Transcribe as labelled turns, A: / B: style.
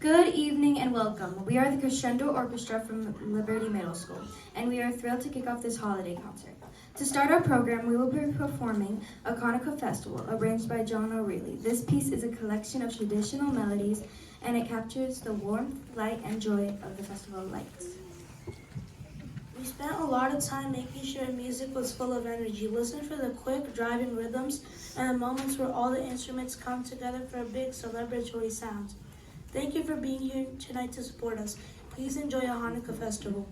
A: Good evening and welcome. We are the Crescendo Orchestra from Liberty Middle School, and we are thrilled to kick off this holiday concert. To start our program, we will be performing a Hanukkah festival arranged by John O'Reilly. This piece is a collection of traditional melodies, and it captures the warmth, light, and joy of the festival lights.
B: We spent a lot of time making sure music was full of energy. Listen for the quick, driving rhythms and the moments where all the instruments come together for a big celebratory sound. Thank you for being here tonight to support us. Please enjoy a Hanukkah festival.